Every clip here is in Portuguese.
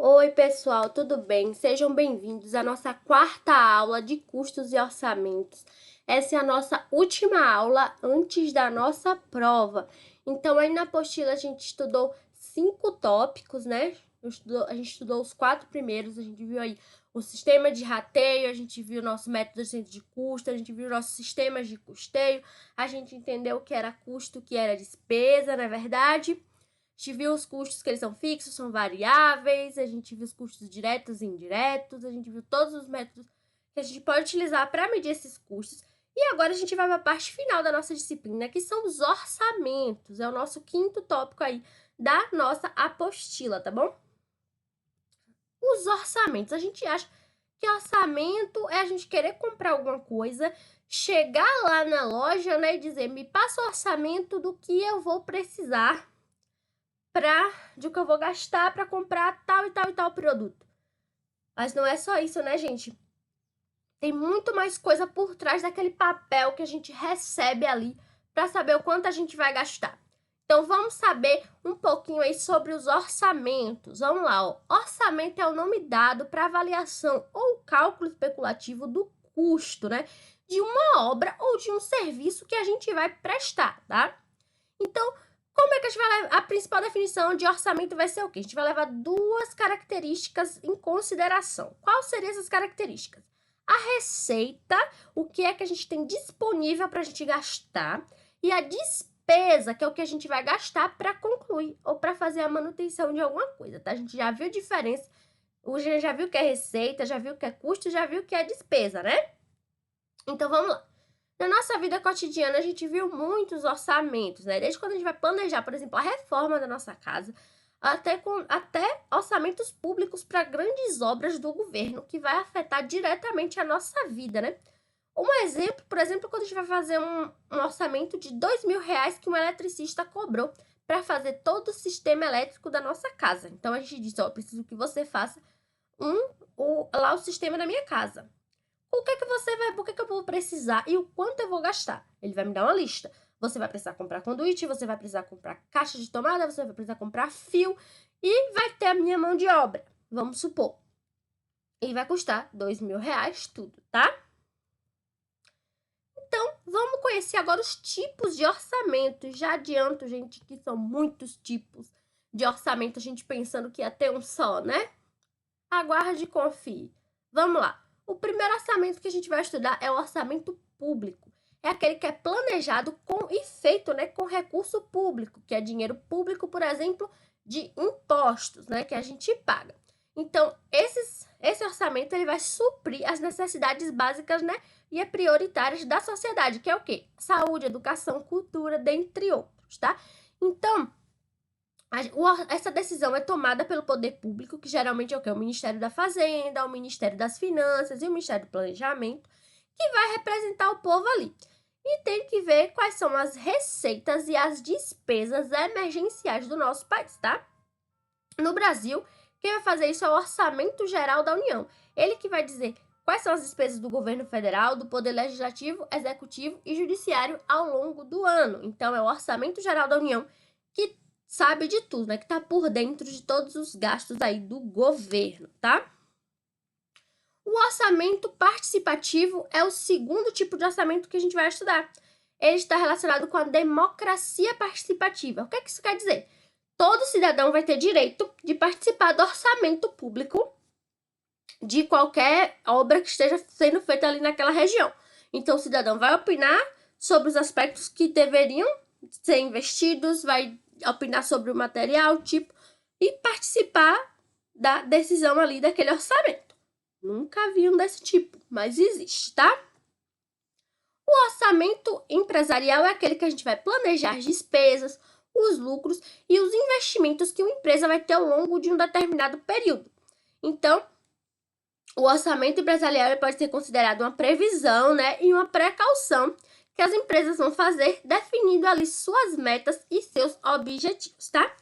Oi, pessoal, tudo bem? Sejam bem-vindos à nossa quarta aula de custos e orçamentos. Essa é a nossa última aula antes da nossa prova. Então, aí na apostila a gente estudou 5 tópicos, né? A gente estudou os 4 primeiros, a gente viu aí o sistema de rateio, a gente viu o nosso método de custo, a gente viu nossos sistemas de custeio, a gente entendeu o que era custo, o que era despesa, não é verdade? A gente viu os custos que eles são fixos, são variáveis, a gente viu os custos diretos e indiretos, a gente viu todos os métodos que a gente pode utilizar para medir esses custos. E agora a gente vai para a parte final da nossa disciplina, que são os orçamentos. É o nosso quinto tópico aí da nossa apostila, tá bom? Os orçamentos. A gente acha que orçamento é a gente querer comprar alguma coisa, chegar lá na loja, né, e dizer, me passa o orçamento do que eu vou precisar de que eu vou gastar para comprar tal e tal e tal produto. Mas não é só isso, né, gente? Tem muito mais coisa por trás daquele papel que a gente recebe ali para saber o quanto a gente vai gastar. Então vamos saber um pouquinho aí sobre os orçamentos. Vamos lá, ó. Orçamento é o nome dado para avaliação ou cálculo especulativo do custo, né, de uma obra ou de um serviço que a gente vai prestar, tá? Então, como é que a gente vai levar? A principal definição de orçamento vai ser o quê? A gente vai levar duas características em consideração. Quais seriam essas características? A receita, o que é que a gente tem disponível para a gente gastar, e a despesa, que é o que a gente vai gastar para concluir ou para fazer a manutenção de alguma coisa, tá? A gente já viu a diferença, já viu o que é receita, já viu o que é custo, já viu o que é despesa, né? Então, vamos lá. Na nossa vida cotidiana, a gente viu muitos orçamentos, né? Desde quando a gente vai planejar, por exemplo, a reforma da nossa casa, até orçamentos públicos para grandes obras do governo, que vai afetar diretamente a nossa vida, né? Um exemplo, por exemplo, quando a gente vai fazer um orçamento de R$ 2.000 que um eletricista cobrou para fazer todo o sistema elétrico da nossa casa. Então, a gente diz, ó, eu preciso que você faça lá o sistema da minha casa. Por que eu vou precisar e o quanto eu vou gastar? Ele vai me dar uma lista. Você vai precisar comprar conduíte, você vai precisar comprar caixa de tomada, você vai precisar comprar fio e vai ter a minha mão de obra. Vamos supor. E vai custar R$ 2.000 tudo, tá? Então, vamos conhecer agora os tipos de orçamento. Já adianto, gente, que são muitos tipos de orçamento, a gente pensando que ia ter um só, né? Aguarde e confie. Vamos lá. O primeiro orçamento que a gente vai estudar é o orçamento público. É aquele que é planejado e feito, né, com recurso público, que é dinheiro público, por exemplo, de impostos, né, que a gente paga. Então, esse orçamento ele vai suprir as necessidades básicas, né, e prioritárias da sociedade, que é o quê? Saúde, educação, cultura, dentre outros, tá? Então, essa decisão é tomada pelo poder público, que geralmente é o quê? O Ministério da Fazenda, o Ministério das Finanças e o Ministério do Planejamento, que vai representar o povo ali. E tem que ver quais são as receitas e as despesas emergenciais do nosso país, tá? No Brasil, quem vai fazer isso é o Orçamento Geral da União. Ele que vai dizer quais são as despesas do governo federal, do poder legislativo, executivo e judiciário ao longo do ano. Então, é o Orçamento Geral da União que sabe de tudo, né? Que tá por dentro de todos os gastos aí do governo, tá? O orçamento participativo é o segundo tipo de orçamento que a gente vai estudar. Ele está relacionado com a democracia participativa. O que é que isso quer dizer? Todo cidadão vai ter direito de participar do orçamento público de qualquer obra que esteja sendo feita ali naquela região. Então, o cidadão vai opinar sobre os aspectos que deveriam ser investidos, vai opinar sobre o material, tipo, e participar da decisão ali daquele orçamento. Nunca vi um desse tipo, mas existe, tá? O orçamento empresarial é aquele que a gente vai planejar as despesas, os lucros e os investimentos que uma empresa vai ter ao longo de um determinado período. Então, o orçamento empresarial pode ser considerado uma previsão, né, e uma precaução que as empresas vão fazer definindo ali suas metas e seus objetivos, tá?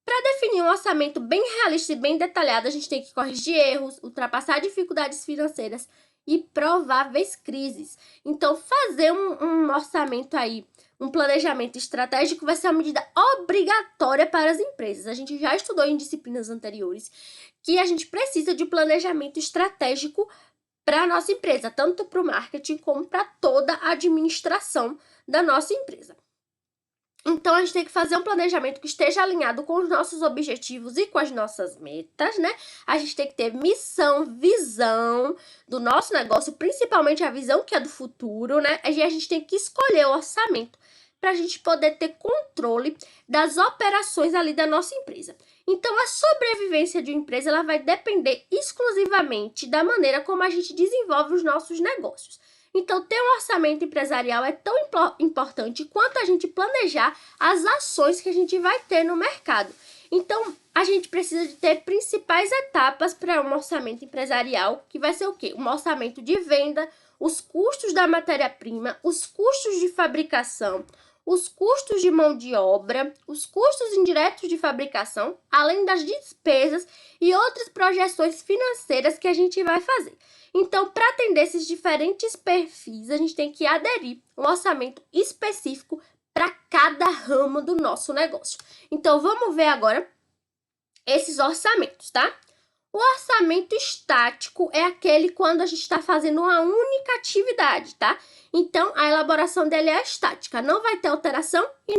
Para definir um orçamento bem realista e bem detalhado, a gente tem que corrigir erros, ultrapassar dificuldades financeiras e prováveis crises. Então, fazer um orçamento aí um planejamento estratégico vai ser uma medida obrigatória para as empresas. A gente já estudou em disciplinas anteriores que a gente precisa de planejamento estratégico para a nossa empresa, tanto para o marketing como para toda a administração da nossa empresa. Então, a gente tem que fazer um planejamento que esteja alinhado com os nossos objetivos e com as nossas metas, né? A gente tem que ter missão, visão do nosso negócio, principalmente a visão que é do futuro, né? E a gente tem que escolher o orçamento para a gente poder ter controle das operações ali da nossa empresa. Então, a sobrevivência de uma empresa ela vai depender exclusivamente da maneira como a gente desenvolve os nossos negócios. Então, ter um orçamento empresarial é tão importante quanto a gente planejar as ações que a gente vai ter no mercado. Então, a gente precisa de ter principais etapas para um orçamento empresarial, que vai ser o quê? Um orçamento de venda, os custos da matéria-prima, os custos de fabricação, os custos de mão de obra, os custos indiretos de fabricação, além das despesas e outras projeções financeiras que a gente vai fazer. Então, para atender esses diferentes perfis, a gente tem que aderir um orçamento específico para cada ramo do nosso negócio. Então, vamos ver agora esses orçamentos, tá? O orçamento estático é aquele quando a gente está fazendo uma única atividade, tá? Então, a elaboração dele é estática, não vai ter alteração e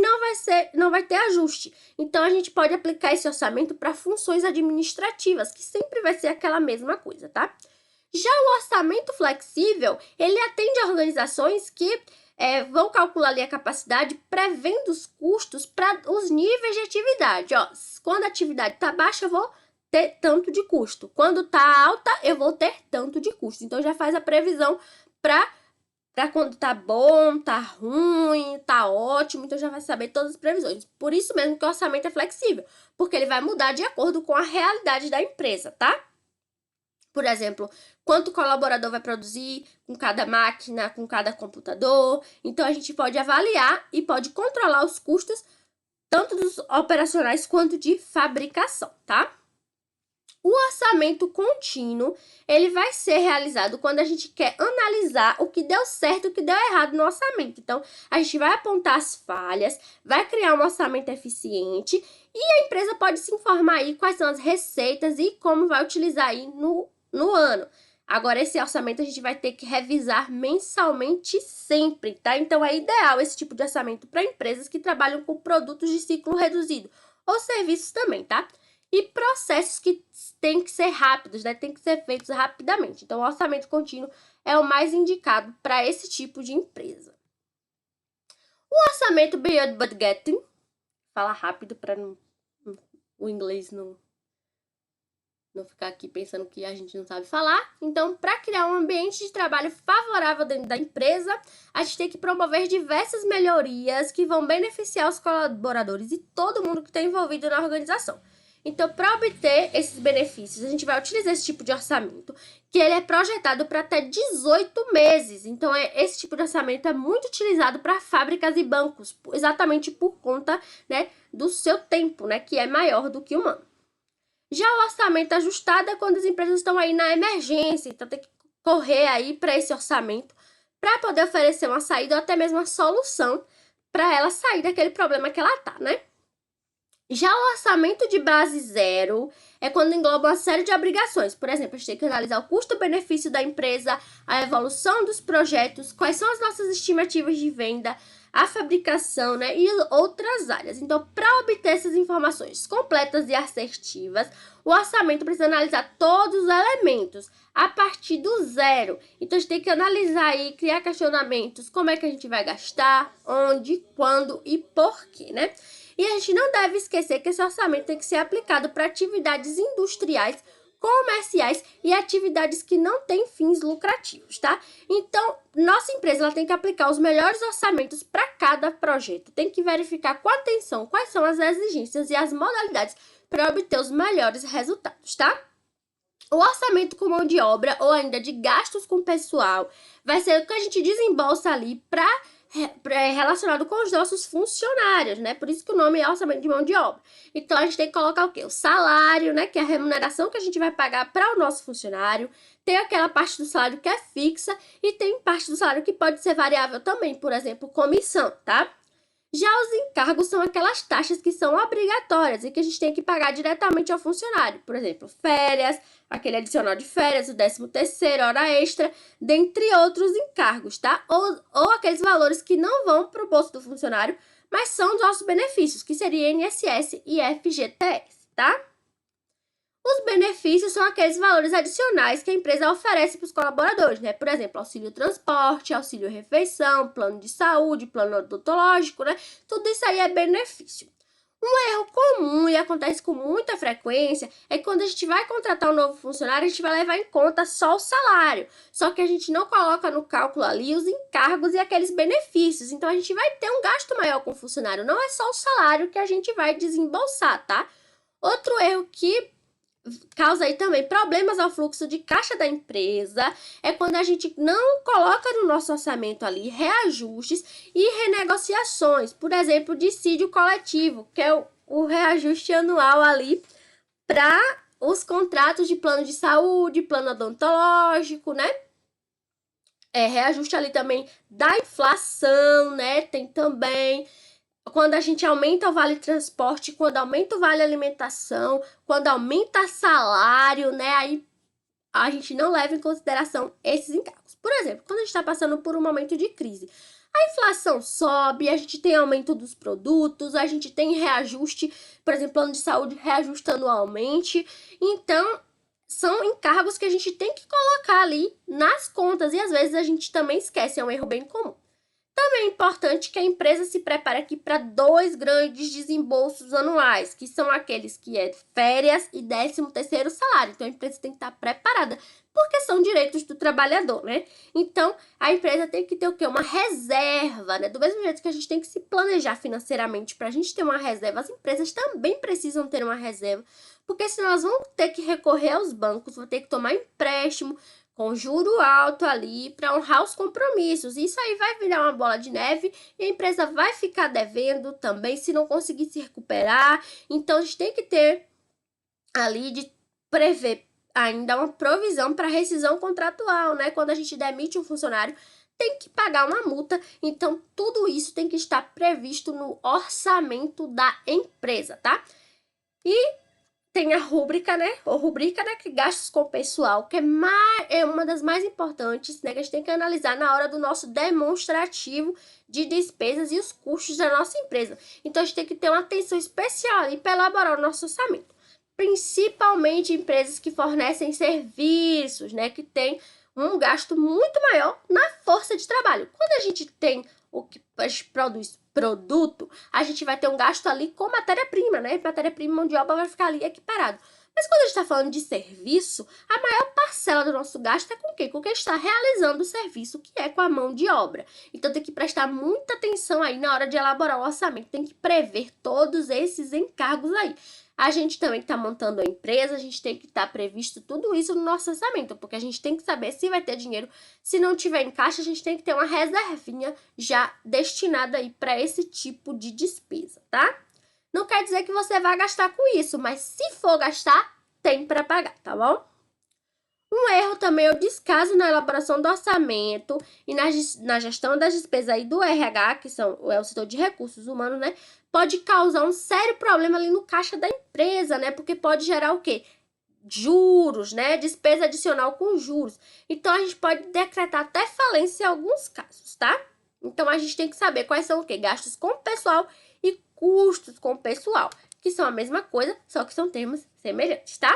não vai ter ajuste. Então, a gente pode aplicar esse orçamento para funções administrativas, que sempre vai ser aquela mesma coisa, tá? Já o orçamento flexível, ele atende a organizações que vão calcular ali a capacidade prevendo os custos para os níveis de atividade. Ó, quando a atividade está baixa, eu vou ter tanto de custo. Quando está alta, eu vou ter tanto de custo. Então, já faz a previsão para quando tá bom, tá ruim, tá ótimo. Então, já vai saber todas as previsões. Por isso mesmo que o orçamento é flexível, porque ele vai mudar de acordo com a realidade da empresa, tá? Por exemplo, quanto o colaborador vai produzir com cada máquina, com cada computador. Então, a gente pode avaliar e pode controlar os custos, tanto dos operacionais quanto de fabricação, tá? O orçamento contínuo, ele vai ser realizado quando a gente quer analisar o que deu certo e o que deu errado no orçamento. Então, a gente vai apontar as falhas, vai criar um orçamento eficiente e a empresa pode se informar aí quais são as receitas e como vai utilizar aí no ano. Agora, esse orçamento a gente vai ter que revisar mensalmente sempre, tá? Então, é ideal esse tipo de orçamento para empresas que trabalham com produtos de ciclo reduzido ou serviços também, tá? E processos que têm que ser rápidos, né? Tem que ser feitos rapidamente. Então, o orçamento contínuo é o mais indicado para esse tipo de empresa. O orçamento beyond budgeting, fala rápido para o inglês não ficar aqui pensando que a gente não sabe falar. Então, para criar um ambiente de trabalho favorável dentro da empresa, a gente tem que promover diversas melhorias que vão beneficiar os colaboradores e todo mundo que está envolvido na organização. Então, para obter esses benefícios, a gente vai utilizar esse tipo de orçamento, que ele é projetado para até 18 meses. Então, esse tipo de orçamento é muito utilizado para fábricas e bancos, exatamente por conta, né, do seu tempo, né, que é maior do que o humano. Já o orçamento ajustado é quando as empresas estão aí na emergência, então tem que correr aí para esse orçamento para poder oferecer uma saída ou até mesmo uma solução para ela sair daquele problema que ela tá, né? Já o orçamento de base zero é quando engloba uma série de obrigações. Por exemplo, a gente tem que analisar o custo-benefício da empresa, a evolução dos projetos, quais são as nossas estimativas de venda, a fabricação, né, e outras áreas. Então, para obter essas informações completas e assertivas, o orçamento precisa analisar todos os elementos a partir do zero. Então, a gente tem que analisar e criar questionamentos, como é que a gente vai gastar, onde, quando e por quê, né? E a gente não deve esquecer que esse orçamento tem que ser aplicado para atividades industriais, comerciais e atividades que não têm fins lucrativos, tá? Então, nossa empresa ela tem que aplicar os melhores orçamentos para cada projeto. Tem que verificar com atenção quais são as exigências e as modalidades para obter os melhores resultados, tá? O orçamento com mão de obra ou ainda de gastos com pessoal vai ser o que a gente desembolsa ali relacionado com os nossos funcionários, né? Por isso que o nome é orçamento de mão de obra. Então, a gente tem que colocar o quê? O salário, né? Que é a remuneração que a gente vai pagar para o nosso funcionário. Tem aquela parte do salário que é fixa e tem parte do salário que pode ser variável também, por exemplo, comissão, tá? Já os encargos são aquelas taxas que são obrigatórias e que a gente tem que pagar diretamente ao funcionário. Por exemplo, férias, aquele adicional de férias, o 13º, hora extra, dentre outros encargos, tá? Ou aqueles valores que não vão para o bolso do funcionário, mas são dos nossos benefícios, que seria INSS e FGTS, tá? Os benefícios são aqueles valores adicionais que a empresa oferece para os colaboradores, né? Por exemplo, auxílio transporte, auxílio refeição, plano de saúde, plano odontológico, né? Tudo isso aí é benefício. Um erro comum e acontece com muita frequência é que quando a gente vai contratar um novo funcionário, a gente vai levar em conta só o salário. Só que a gente não coloca no cálculo ali os encargos e aqueles benefícios. Então a gente vai ter um gasto maior com o funcionário. Não é só o salário que a gente vai desembolsar, tá? Outro erro que causa aí também problemas ao fluxo de caixa da empresa é quando a gente não coloca no nosso orçamento ali reajustes e renegociações, por exemplo, dissídio coletivo, que é o reajuste anual ali para os contratos de plano de saúde, plano odontológico, né? Reajuste ali também da inflação, né? Tem também quando a gente aumenta o vale transporte, quando aumenta o vale alimentação, quando aumenta salário, né? Aí a gente não leva em consideração esses encargos. Por exemplo, quando a gente está passando por um momento de crise, a inflação sobe, a gente tem aumento dos produtos, a gente tem reajuste, por exemplo, plano de saúde reajusta anualmente. Então, são encargos que a gente tem que colocar ali nas contas e às vezes a gente também esquece, é um erro bem comum. Também é importante que a empresa se prepare aqui para 2 grandes desembolsos anuais, que são aqueles que é férias e 13º salário. Então, a empresa tem que estar preparada, porque são direitos do trabalhador, né? Então, a empresa tem que ter o quê? Uma reserva, né? Do mesmo jeito que a gente tem que se planejar financeiramente para a gente ter uma reserva, as empresas também precisam ter uma reserva, porque senão elas vão ter que recorrer aos bancos, vão ter que tomar empréstimo, com juro alto ali para honrar os compromissos. Isso aí vai virar uma bola de neve e a empresa vai ficar devendo também se não conseguir se recuperar. Então, a gente tem que ter ali de prever ainda uma provisão para rescisão contratual, né? Quando a gente demite um funcionário, tem que pagar uma multa. Então, tudo isso tem que estar previsto no orçamento da empresa, tá? E tem a rúbrica, né? Ou rubrica, né? Que gastos com pessoal, que é uma das mais importantes, né? Que a gente tem que analisar na hora do nosso demonstrativo de despesas e os custos da nossa empresa. Então, a gente tem que ter uma atenção especial ali para elaborar o nosso orçamento. Principalmente empresas que fornecem serviços, né? Que tem um gasto muito maior na força de trabalho. Quando a gente tem o que a gente produz produto, a gente vai ter um gasto ali com matéria-prima, né? Matéria-prima e mão de obra vai ficar ali equiparado. Mas quando a gente está falando de serviço, a maior parcela do nosso gasto é com o quê? Com quem está realizando o serviço, que é com a mão de obra. Então tem que prestar muita atenção aí na hora de elaborar o orçamento, tem que prever todos esses encargos aí. A gente também está montando a empresa, a gente tem que estar previsto tudo isso no nosso orçamento, porque a gente tem que saber se vai ter dinheiro. Se não tiver em caixa, a gente tem que ter uma reservinha já destinada aí para esse tipo de despesa, tá? Não quer dizer que você vai gastar com isso, mas se for gastar, tem para pagar, tá bom? Um erro também é o descaso na elaboração do orçamento e na gestão das despesas aí do RH, que é o setor de recursos humanos, né? Pode causar um sério problema ali no caixa da empresa, né? Porque pode gerar o quê? Juros, né? Despesa adicional com juros. Então, a gente pode decretar até falência em alguns casos, tá? Então, a gente tem que saber quais são o quê? Gastos com pessoal e custos com pessoal, que são a mesma coisa, só que são termos semelhantes, tá?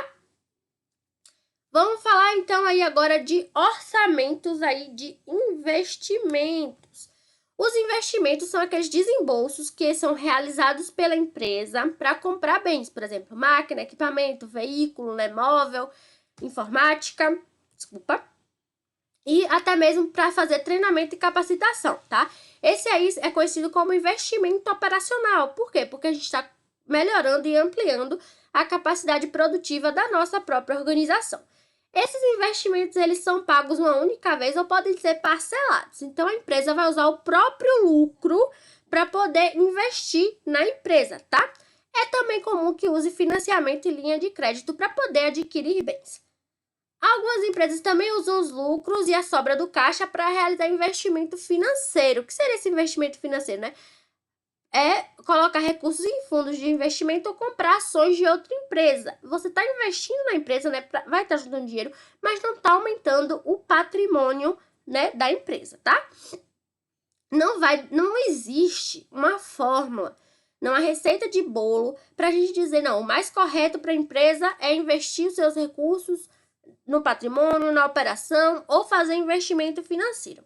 Vamos falar então aí agora de orçamentos aí de investimentos. Os investimentos são aqueles desembolsos que são realizados pela empresa para comprar bens, por exemplo, máquina, equipamento, veículo, né, móvel, informática, e até mesmo para fazer treinamento e capacitação, tá? Esse aí é conhecido como investimento operacional. Por quê? Porque a gente está melhorando e ampliando a capacidade produtiva da nossa própria organização. Esses investimentos, eles são pagos uma única vez ou podem ser parcelados. Então, a empresa vai usar o próprio lucro para poder investir na empresa, tá? É também comum que use financiamento e linha de crédito para poder adquirir bens. Algumas empresas também usam os lucros e a sobra do caixa para realizar investimento financeiro. O que seria esse investimento financeiro, né? é colocar recursos em fundos de investimento ou comprar ações de outra empresa. Você está investindo na empresa, né? Vai estar juntando dinheiro, mas não está aumentando o patrimônio, né, da empresa, tá? Não existe uma fórmula, não há receita de bolo para a gente dizer, não, o mais correto para a empresa é investir os seus recursos no patrimônio, na operação ou fazer investimento financeiro.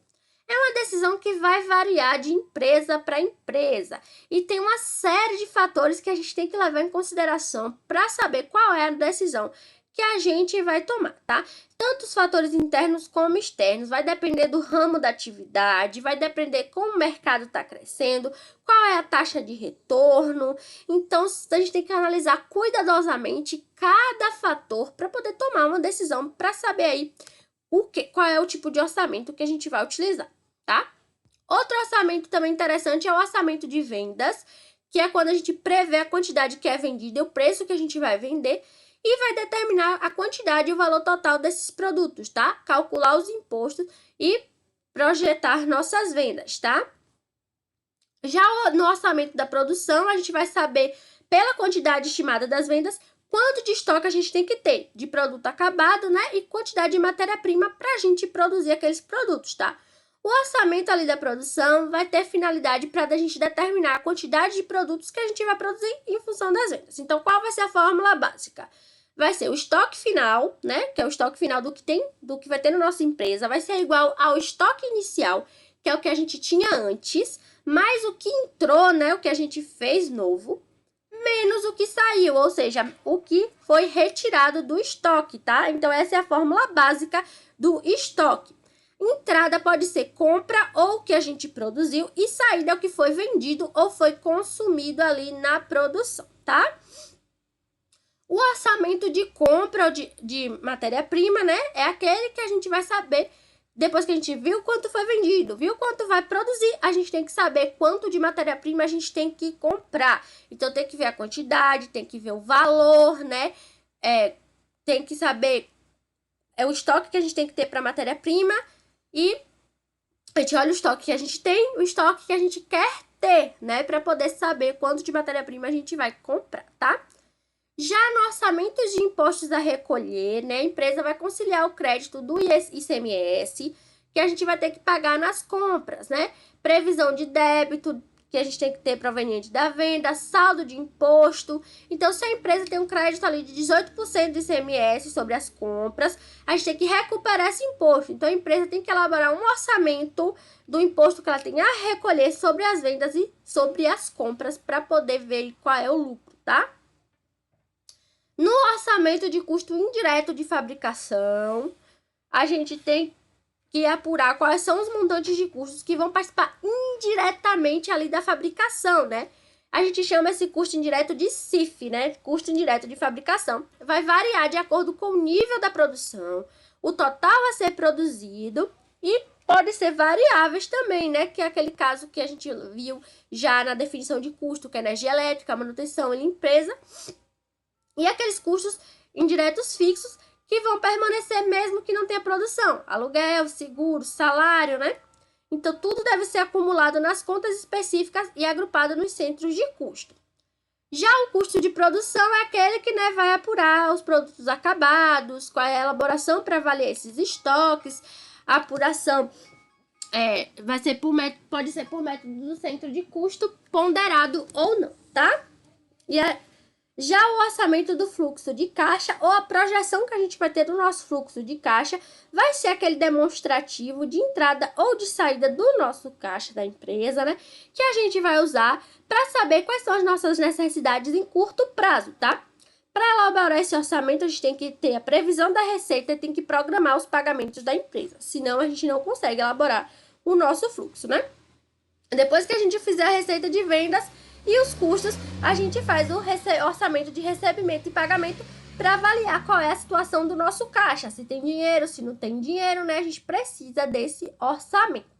É uma decisão que vai variar de empresa para empresa e tem uma série de fatores que a gente tem que levar em consideração para saber qual é a decisão que a gente vai tomar, tá? Tanto os fatores internos como externos, vai depender do ramo da atividade, vai depender como o mercado está crescendo, qual é a taxa de retorno. Então, a gente tem que analisar cuidadosamente cada fator para poder tomar uma decisão para saber aí qual é o tipo de orçamento que a gente vai utilizar, tá? Outro orçamento também interessante é o orçamento de vendas, que é quando a gente prevê a quantidade que é vendida e o preço que a gente vai vender e vai determinar a quantidade e o valor total desses produtos, tá? Calcular os impostos e projetar nossas vendas, tá? Já no orçamento da produção, a gente vai saber, pela quantidade estimada das vendas, quanto de estoque a gente tem que ter de produto acabado, né? E quantidade de matéria-prima para a gente produzir aqueles produtos, tá? O orçamento ali da produção vai ter finalidade para a gente determinar a quantidade de produtos que a gente vai produzir em função das vendas. Então, qual vai ser a fórmula básica? Vai ser o estoque final, né? Que é o estoque final do que vai ter na nossa empresa, vai ser igual ao estoque inicial, que é o que a gente tinha antes, mais o que entrou, né? O que a gente fez novo, menos o que saiu, ou seja, o que foi retirado do estoque, tá? Então, essa é a fórmula básica do estoque. Entrada pode ser compra ou o que a gente produziu e saída é o que foi vendido ou foi consumido ali na produção, tá? O orçamento de compra ou de matéria-prima, né? É aquele que a gente vai saber depois que a gente viu quanto foi vendido, viu quanto vai produzir, a gente tem que saber quanto de matéria-prima a gente tem que comprar. Então, tem que ver a quantidade, tem que ver o valor, né? Tem que saber o estoque que a gente tem que ter para matéria-prima e a gente olha o estoque que a gente tem, o estoque que a gente quer ter, né? Para poder saber quanto de matéria-prima a gente vai comprar, tá? Já no orçamento de impostos a recolher, né, a empresa vai conciliar o crédito do ICMS, que a gente vai ter que pagar nas compras, né? Previsão de débito, que a gente tem que ter proveniente da venda, saldo de imposto. Então, se a empresa tem um crédito ali de 18% de ICMS sobre as compras, a gente tem que recuperar esse imposto. Então, a empresa tem que elaborar um orçamento do imposto que ela tem a recolher sobre as vendas e sobre as compras para poder ver qual é o lucro, tá? No orçamento de custo indireto de fabricação, a gente tem que apurar quais são os montantes de custos que vão participar indiretamente ali da fabricação, né? A gente chama esse custo indireto de CIF, né? Custo indireto de fabricação. Vai variar de acordo com o nível da produção, o total a ser produzido e pode ser variáveis também, né? Que é aquele caso que a gente viu já na definição de custo, que é energia elétrica, manutenção e limpeza. E aqueles custos indiretos fixos que vão permanecer mesmo que não tenha produção. Aluguel, seguro, salário, né? Então, tudo deve ser acumulado nas contas específicas e agrupado nos centros de custo. Já o custo de produção é aquele que, né, vai apurar os produtos acabados, qual é a elaboração para avaliar esses estoques, a apuração pode ser por método do centro de custo, ponderado ou não, tá? Já o orçamento do fluxo de caixa, ou a projeção que a gente vai ter do nosso fluxo de caixa, vai ser aquele demonstrativo de entrada ou de saída do nosso caixa da empresa, né? Que a gente vai usar para saber quais são as nossas necessidades em curto prazo, tá? Para elaborar esse orçamento, a gente tem que ter a previsão da receita e tem que programar os pagamentos da empresa. Senão, a gente não consegue elaborar o nosso fluxo, né? Depois que a gente fizer a receita de vendas e os custos, a gente faz o orçamento de recebimento e pagamento para avaliar qual é a situação do nosso caixa, se tem dinheiro, se não tem dinheiro, né? A gente precisa desse orçamento.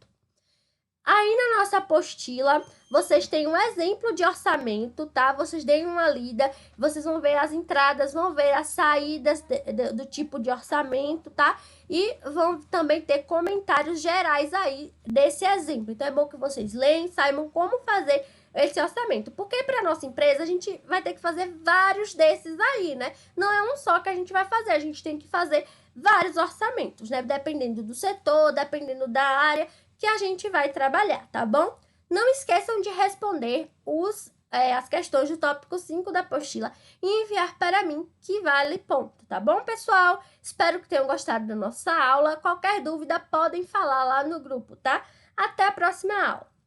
Aí na nossa apostila, vocês têm um exemplo de orçamento, tá? Vocês deem uma lida, vocês vão ver as entradas, vão ver as saídas do tipo de orçamento, tá? E vão também ter comentários gerais aí desse exemplo. Então é bom que vocês leiam, saibam como fazer esse orçamento. Porque para nossa empresa a gente vai ter que fazer vários desses aí, né? Não é um só que a gente vai fazer, a gente tem que fazer vários orçamentos, né? Dependendo do setor, dependendo da área que a gente vai trabalhar, tá bom? Não esqueçam de responder as questões do tópico 5 da apostila e enviar para mim, que vale ponto, tá bom, pessoal? Espero que tenham gostado da nossa aula. Qualquer dúvida, podem falar lá no grupo, tá? Até a próxima aula!